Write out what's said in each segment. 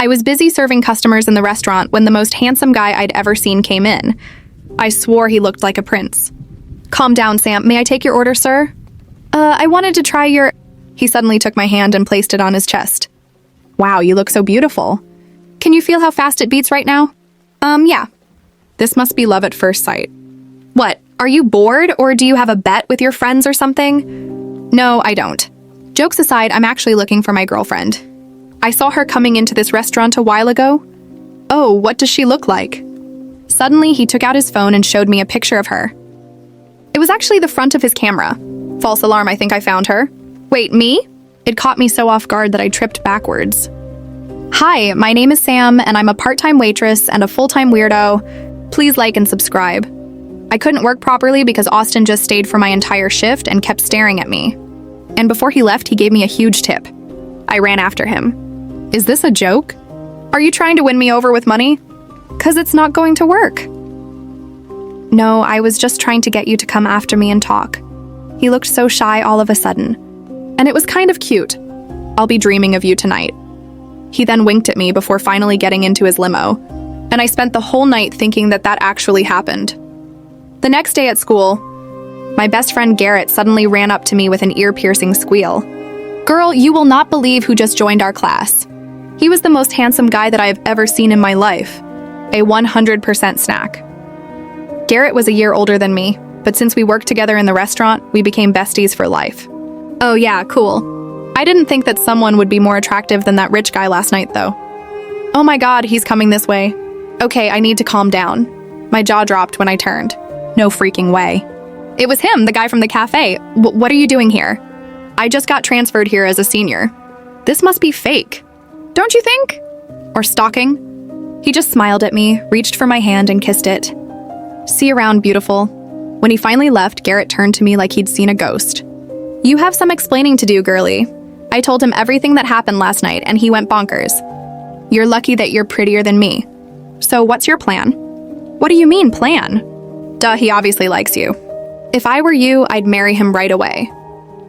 I was busy serving customers in the restaurant when the most handsome guy I'd ever seen came in. I swore he looked like a prince. "Calm down, Sam. May I take your order, sir?" I wanted to try your..." He suddenly took my hand and placed it on his chest. "Wow, you look so beautiful. Can you feel how fast it beats right now?" Yeah. This must be love at first sight. "What, are you bored, or do you have a bet with your friends or something?" "No, I don't. Jokes aside, I'm actually looking for my girlfriend. I saw her coming into this restaurant a while ago." "Oh, what does she look like?" Suddenly, he took out his phone and showed me a picture of her. It was actually the front of his camera. False alarm, I think I found her. "Wait, me?" It caught me so off guard that I tripped backwards. "Hi, my name is Sam, and I'm a part-time waitress and a full-time weirdo. Please like and subscribe." I couldn't work properly because Austin just stayed for my entire shift and kept staring at me. And before he left, he gave me a huge tip. I ran after him. "Is this a joke? Are you trying to win me over with money? 'Cause it's not going to work." "No, I was just trying to get you to come after me and talk." He looked so shy all of a sudden. And it was kind of cute. "I'll be dreaming of you tonight." He then winked at me before finally getting into his limo. And I spent the whole night thinking that that actually happened. The next day at school, my best friend Garrett suddenly ran up to me with an ear-piercing squeal. "Girl, you will not believe who just joined our class. He was the most handsome guy that I have ever seen in my life. A 100% snack." Garrett was a year older than me, but since we worked together in the restaurant, we became besties for life. Oh yeah, cool. I didn't think that someone would be more attractive than that rich guy last night, though. Oh my god, he's coming this way. Okay, I need to calm down. My jaw dropped when I turned. No freaking way. It was him, the guy from the cafe. What are you doing here? "I just got transferred here as a senior. This must be fake. Don't you think? Or stalking?" He just smiled at me, reached for my hand, and kissed it. "See you around, beautiful." When he finally left, Garrett turned to me like he'd seen a ghost. "You have some explaining to do, girlie." I told him everything that happened last night, and he went bonkers. "You're lucky that you're prettier than me. So what's your plan?" "What do you mean, plan?" "Duh, he obviously likes you. If I were you, I'd marry him right away.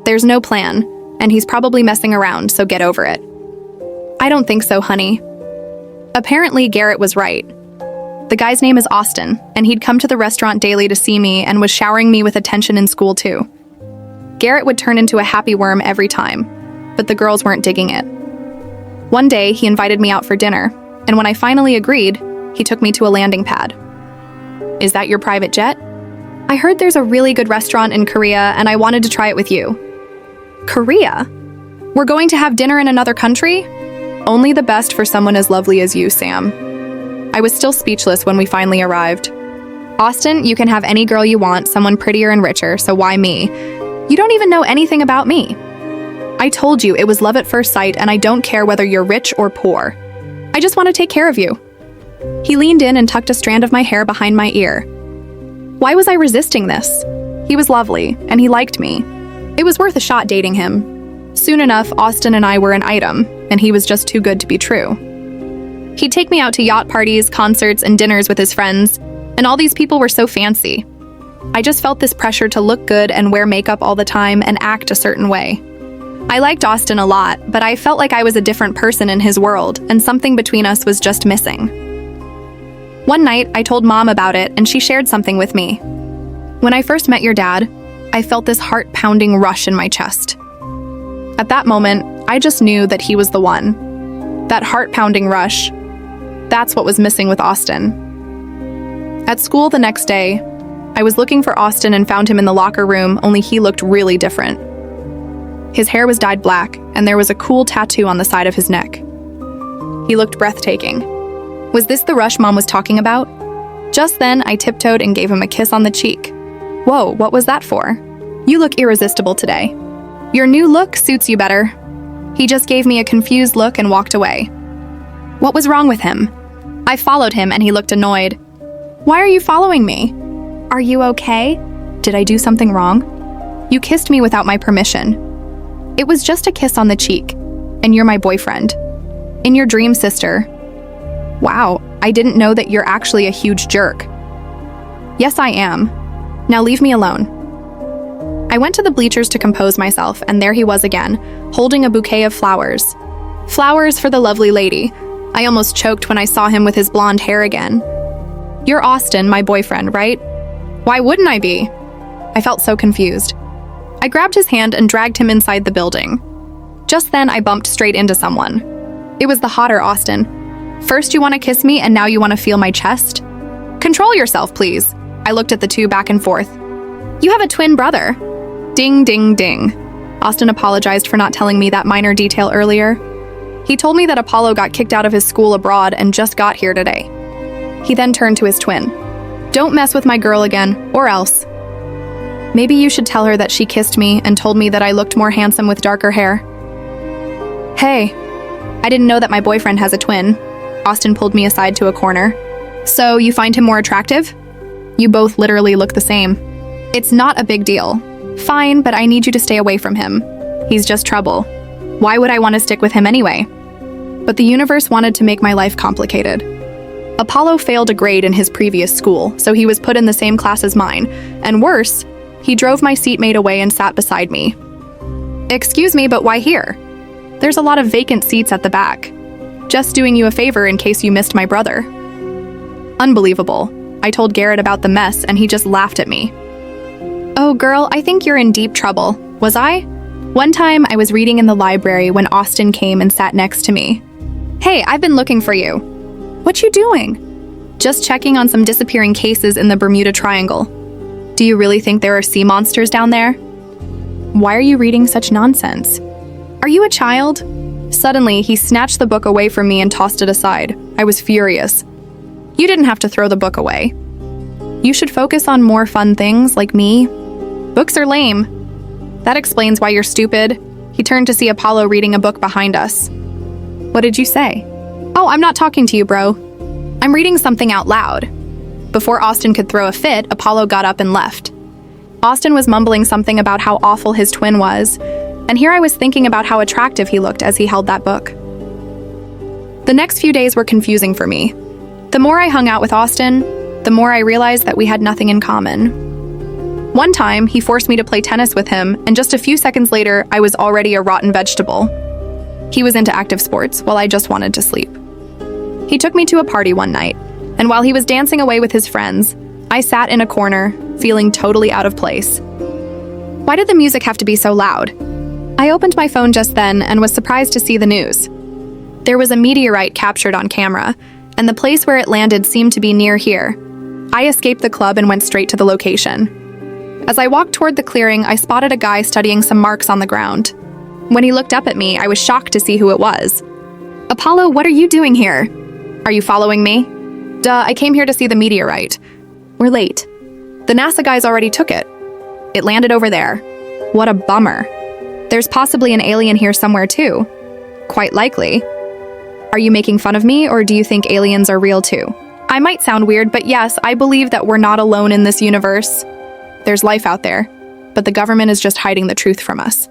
There's no plan, and he's probably messing around, so get over it." "I don't think so, honey." Apparently, Garrett was right. The guy's name is Austin, and he'd come to the restaurant daily to see me and was showering me with attention in school too. Garrett would turn into a happy worm every time, but the girls weren't digging it. One day, he invited me out for dinner, and when I finally agreed, he took me to a landing pad. "Is that your private jet?" "I heard there's a really good restaurant in Korea, and I wanted to try it with you." "Korea? We're going to have dinner in another country?" "Only the best for someone as lovely as you, Sam." I was still speechless when we finally arrived. "Austin, you can have any girl you want, someone prettier and richer, so why me? You don't even know anything about me." "I told you it was love at first sight, and I don't care whether you're rich or poor. I just want to take care of you." He leaned in and tucked a strand of my hair behind my ear. Why was I resisting this? He was lovely, and he liked me. It was worth a shot dating him. Soon enough, Austin and I were an item, and he was just too good to be true. He'd take me out to yacht parties, concerts, and dinners with his friends, and all these people were so fancy. I just felt this pressure to look good and wear makeup all the time and act a certain way. I liked Austin a lot, but I felt like I was a different person in his world, and something between us was just missing. One night, I told Mom about it, and she shared something with me. When I first met your dad, I felt this heart-pounding rush in my chest. At that moment, I just knew that he was the one. That heart-pounding rush, that's what was missing with Austin. At school the next day, I was looking for Austin and found him in the locker room, only he looked really different. His hair was dyed black, and there was a cool tattoo on the side of his neck. He looked breathtaking. Was this the rush Mom was talking about? Just then, I tiptoed and gave him a kiss on the cheek. Whoa, what was that for? You look irresistible today. Your new look suits you better. He just gave me a confused look and walked away. What was wrong with him? I followed him and he looked annoyed. Why are you following me? Are you okay? Did I do something wrong? You kissed me without my permission. It was just a kiss on the cheek, and you're my boyfriend. In your dream, sister. Wow, I didn't know that you're actually a huge jerk. Yes, I am. Now leave me alone. I went to the bleachers to compose myself, and there he was again, holding a bouquet of flowers. Flowers for the lovely lady. I almost choked when I saw him with his blonde hair again. "You're Austin, my boyfriend, right?" "Why wouldn't I be?" I felt so confused. I grabbed his hand and dragged him inside the building. Just then, I bumped straight into someone. It was the hotter Austin. "First you want to kiss me, and now you want to feel my chest? Control yourself, please." I looked at the two back and forth. "You have a twin brother." Ding, ding, ding. Austin apologized for not telling me that minor detail earlier. He told me that Apollo got kicked out of his school abroad and just got here today. He then turned to his twin. "Don't mess with my girl again, or else." Maybe you should tell her that she kissed me and told me that I looked more handsome with darker hair. "Hey, I didn't know that my boyfriend has a twin." Austin pulled me aside to a corner. "So, you find him more attractive? You both literally look the same." "It's not a big deal." "Fine, but I need you to stay away from him. He's just trouble." Why would I want to stick with him anyway? But the universe wanted to make my life complicated. Apollo failed a grade in his previous school, so he was put in the same class as mine. And worse, he drove my seatmate away and sat beside me. "Excuse me, but why here? There's a lot of vacant seats at the back. Just doing you a favor in case you missed my brother." Unbelievable. I told Garrett about the mess and he just laughed at me. "Oh girl, I think you're in deep trouble." Was I? One time I was reading in the library when Austin came and sat next to me. "Hey, I've been looking for you." "What you doing?" "Just checking on some disappearing cases in the Bermuda Triangle." "Do you really think there are sea monsters down there?" "Why are you reading such nonsense?" "Are you a child?" Suddenly, he snatched the book away from me and tossed it aside. I was furious. "You didn't have to throw the book away. You should focus on more fun things like me. Books are lame." "That explains why you're stupid." He turned to see Apollo reading a book behind us. "What did you say?" "Oh, I'm not talking to you, bro. I'm reading something out loud." Before Austin could throw a fit, Apollo got up and left. Austin was mumbling something about how awful his twin was, and here I was thinking about how attractive he looked as he held that book. The next few days were confusing for me. The more I hung out with Austin, the more I realized that we had nothing in common. One time, he forced me to play tennis with him, and just a few seconds later, I was already a rotten vegetable. He was into active sports, while I just wanted to sleep. He took me to a party one night, and while he was dancing away with his friends, I sat in a corner, feeling totally out of place. Why did the music have to be so loud? I opened my phone just then and was surprised to see the news. There was a meteorite captured on camera, and the place where it landed seemed to be near here. I escaped the club and went straight to the location. As I walked toward the clearing, I spotted a guy studying some marks on the ground. When he looked up at me, I was shocked to see who it was. "Apollo, what are you doing here?" "Are you following me?" "Duh, I came here to see the meteorite." "We're late." "The NASA guys already took it." "It landed over there." "What a bummer." "There's possibly an alien here somewhere too." "Quite likely." "Are you making fun of me, or do you think aliens are real too?" I might sound weird, but yes, I believe that we're not alone in this universe. There's life out there, but the government is just hiding the truth from us.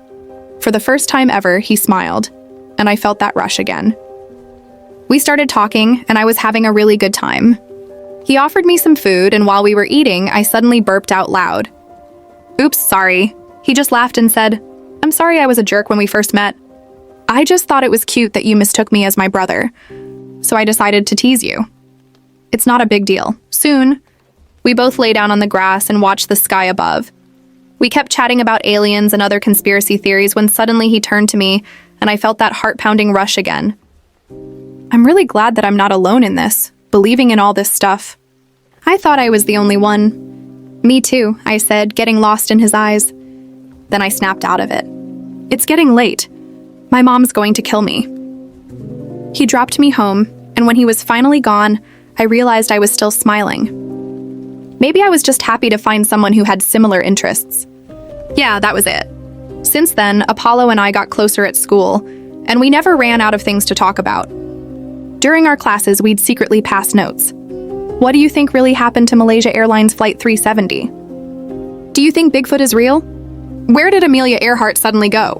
For the first time ever, he smiled, and I felt that rush again. We started talking, and I was having a really good time. He offered me some food, and while we were eating, I suddenly burped out loud. "Oops, sorry." He just laughed and said, "I'm sorry I was a jerk when we first met. I just thought it was cute that you mistook me as my brother, so I decided to tease you. It's not a big deal." Soon, we both lay down on the grass and watched the sky above. We kept chatting about aliens and other conspiracy theories when suddenly he turned to me, and I felt that heart-pounding rush again. I'm really glad that I'm not alone in this, believing in all this stuff. I thought I was the only one. "Me too," I said, getting lost in his eyes. Then I snapped out of it. "It's getting late. My mom's going to kill me." He dropped me home, and when he was finally gone, I realized I was still smiling. Maybe I was just happy to find someone who had similar interests. Yeah, that was it. Since then, Apollo and I got closer at school, and we never ran out of things to talk about. During our classes, we'd secretly pass notes. What do you think really happened to Malaysia Airlines Flight 370? Do you think Bigfoot is real? Where did Amelia Earhart suddenly go?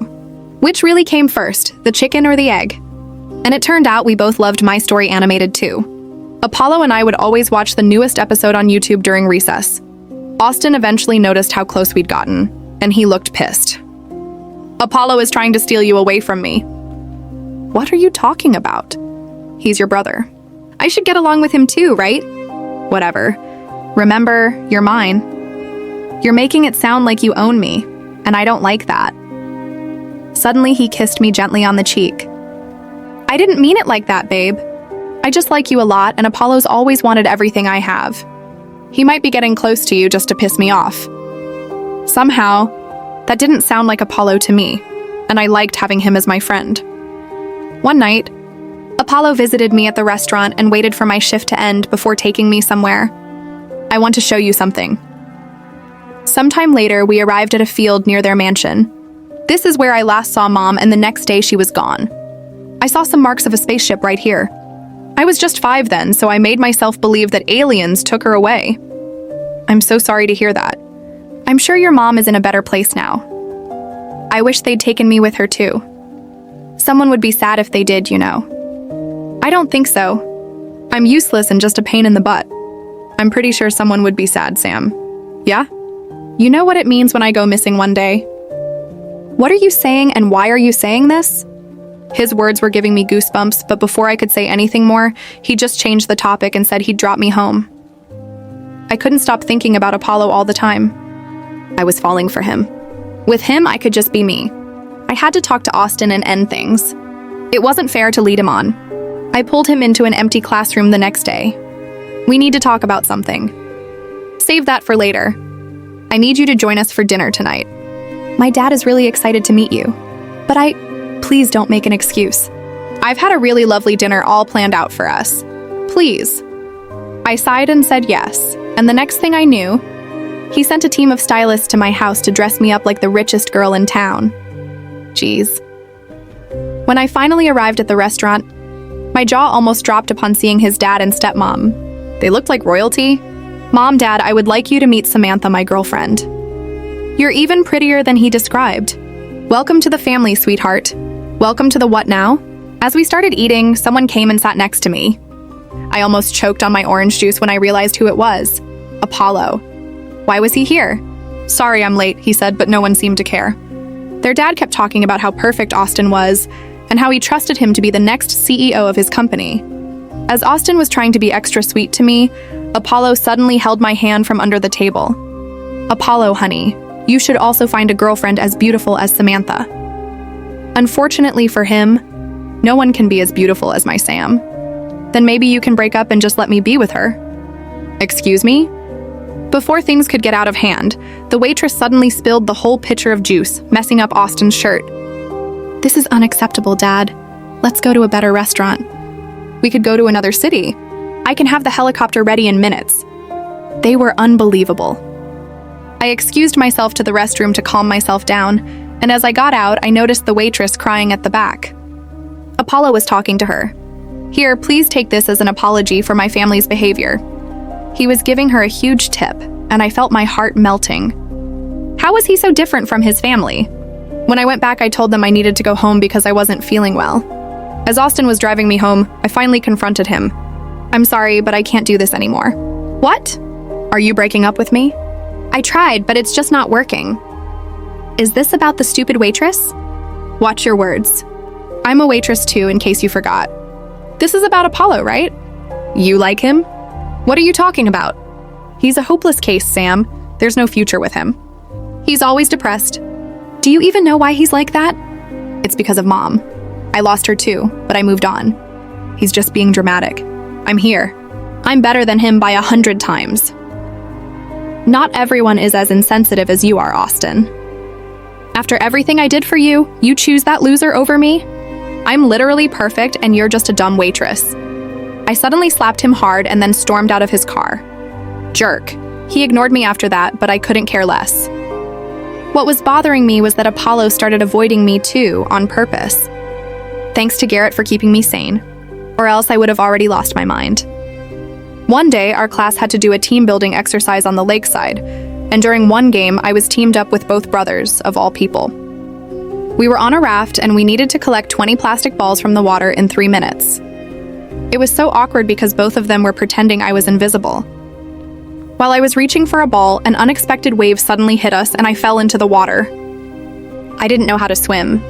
Which really came first, the chicken or the egg? And it turned out we both loved My Story Animated too. Apollo and I would always watch the newest episode on YouTube during recess. Austin eventually noticed how close we'd gotten, and he looked pissed. "Apollo is trying to steal you away from me." "What are you talking about?" He's your brother. I should get along with him too, right? Whatever. Remember, you're mine. You're making it sound like you own me, and I don't like that. Suddenly, he kissed me gently on the cheek. I didn't mean it like that, babe. I just like you a lot, and Apollo's always wanted everything I have. He might be getting close to you just to piss me off. Somehow, that didn't sound like Apollo to me, and I liked having him as my friend. One night, Apollo visited me at the restaurant and waited for my shift to end before taking me somewhere. I want to show you something. Sometime later, we arrived at a field near their mansion. This is where I last saw Mom, and the next day she was gone. I saw some marks of a spaceship right here. I was just 5 then, so I made myself believe that aliens took her away. I'm so sorry to hear that. I'm sure your mom is in a better place now. I wish they'd taken me with her too. Someone would be sad if they did, you know. I don't think so. I'm useless and just a pain in the butt. I'm pretty sure someone would be sad, Sam. Yeah? You know what it means when I go missing one day? What are you saying, and why are you saying this? His words were giving me goosebumps, but before I could say anything more, he just changed the topic and said he'd drop me home. I couldn't stop thinking about Apollo all the time. I was falling for him. With him, I could just be me. I had to talk to Austin and end things. It wasn't fair to lead him on. I pulled him into an empty classroom the next day. We need to talk about something. Save that for later. I need you to join us for dinner tonight. My dad is really excited to meet you. But please don't make an excuse. I've had a really lovely dinner all planned out for us. Please. I sighed and said yes, and the next thing I knew, he sent a team of stylists to my house to dress me up like the richest girl in town. Jeez. When I finally arrived at the restaurant, my jaw almost dropped upon seeing his dad and stepmom. They looked like royalty. Mom, Dad, I would like you to meet Samantha, my girlfriend. You're even prettier than he described. Welcome to the family, sweetheart. Welcome to the what now? As we started eating, someone came and sat next to me. I almost choked on my orange juice when I realized who it was. Apollo. Why was he here? Sorry I'm late, he said, but no one seemed to care. Their dad kept talking about how perfect Austin was and how he trusted him to be the next CEO of his company. As Austin was trying to be extra sweet to me, Apollo suddenly held my hand from under the table. Apollo, honey, you should also find a girlfriend as beautiful as Samantha. Unfortunately for him, no one can be as beautiful as my Sam. Then maybe you can break up and just let me be with her. Excuse me? Before things could get out of hand, the waitress suddenly spilled the whole pitcher of juice, messing up Austin's shirt. This is unacceptable, Dad. Let's go to a better restaurant. We could go to another city. I can have the helicopter ready in minutes. They were unbelievable. I excused myself to the restroom to calm myself down, and as I got out, I noticed the waitress crying at the back. Apollo was talking to her. Here, please take this as an apology for my family's behavior. He was giving her a huge tip, and I felt my heart melting. How was he so different from his family? When I went back, I told them I needed to go home because I wasn't feeling well. As Austin was driving me home, I finally confronted him. I'm sorry, but I can't do this anymore. What? Are you breaking up with me? I tried, but it's just not working. Is this about the stupid waitress? Watch your words. I'm a waitress too, in case you forgot. This is about Apollo, right? You like him? What are you talking about? He's a hopeless case, Sam. There's no future with him. He's always depressed. Do you even know why he's like that? It's because of Mom. I lost her too, but I moved on. He's just being dramatic. I'm here. I'm better than him by 100 times. Not everyone is as insensitive as you are, Austin. After everything I did for you, you choose that loser over me? I'm literally perfect and you're just a dumb waitress. I suddenly slapped him hard and then stormed out of his car. Jerk. He ignored me after that, but I couldn't care less. What was bothering me was that Apollo started avoiding me too, on purpose. Thanks to Garrett for keeping me sane, or else I would have already lost my mind. One day, our class had to do a team building exercise on the lakeside, and during one game, I was teamed up with both brothers, of all people. We were on a raft and we needed to collect 20 plastic balls from the water in 3 minutes. It was so awkward because both of them were pretending I was invisible. While I was reaching for a ball, an unexpected wave suddenly hit us and I fell into the water. I didn't know how to swim.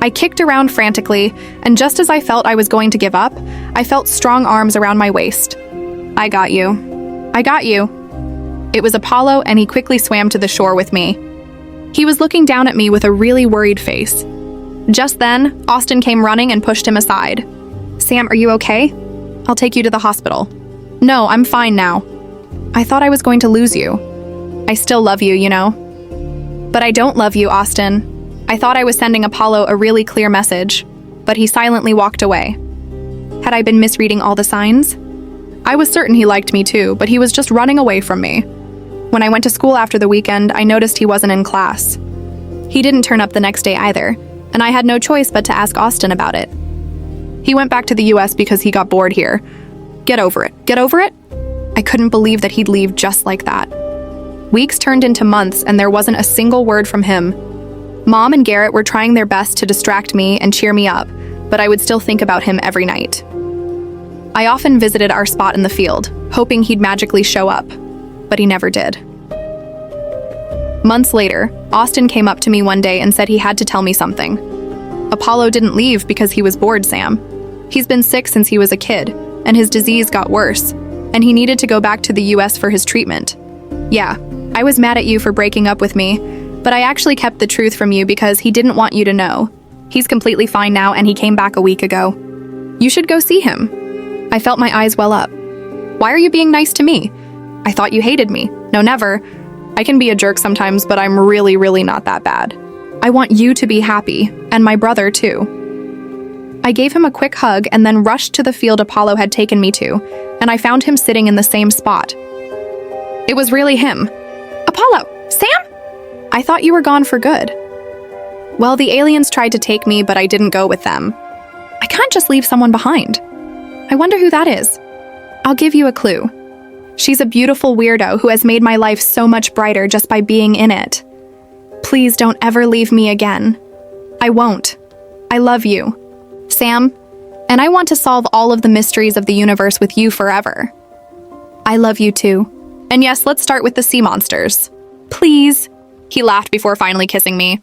I kicked around frantically, and just as I felt I was going to give up, I felt strong arms around my waist. I got you. I got you. It was Apollo, and he quickly swam to the shore with me. He was looking down at me with a really worried face. Just then, Austin came running and pushed him aside. Sam, are you okay? I'll take you to the hospital. No, I'm fine now. I thought I was going to lose you. I still love you, you know. But I don't love you, Austin. I thought I was sending Apollo a really clear message, but he silently walked away. Had I been misreading all the signs? I was certain he liked me too, but he was just running away from me. When I went to school after the weekend, I noticed he wasn't in class. He didn't turn up the next day either, and I had no choice but to ask Austin about it. He went back to the US because he got bored here. Get over it. Get over it? I couldn't believe that he'd leave just like that. Weeks turned into months, and there wasn't a single word from him. Mom and Garrett were trying their best to distract me and cheer me up, but I would still think about him every night. I often visited our spot in the field, hoping he'd magically show up, but he never did. Months later, Austin came up to me one day and said he had to tell me something. Apollo didn't leave because he was bored, Sam. He's been sick since he was a kid, and his disease got worse, and he needed to go back to the US for his treatment. Yeah, I was mad at you for breaking up with me, but I actually kept the truth from you because he didn't want you to know. He's completely fine now, and he came back a week ago. You should go see him. I felt my eyes well up. Why are you being nice to me? I thought you hated me. No, never. I can be a jerk sometimes, but I'm really not that bad. I want you to be happy, and my brother too. I gave him a quick hug and then rushed to the field Apollo had taken me to, and I found him sitting in the same spot. It was really him. Apollo! Sam? I thought you were gone for good. Well, the aliens tried to take me, but I didn't go with them. I can't just leave someone behind. I wonder who that is. I'll give you a clue. She's a beautiful weirdo who has made my life so much brighter just by being in it. Please don't ever leave me again. I won't. I love you, Sam, and I want to solve all of the mysteries of the universe with you forever. I love you too. And yes, let's start with the sea monsters. Please. He laughed before finally kissing me.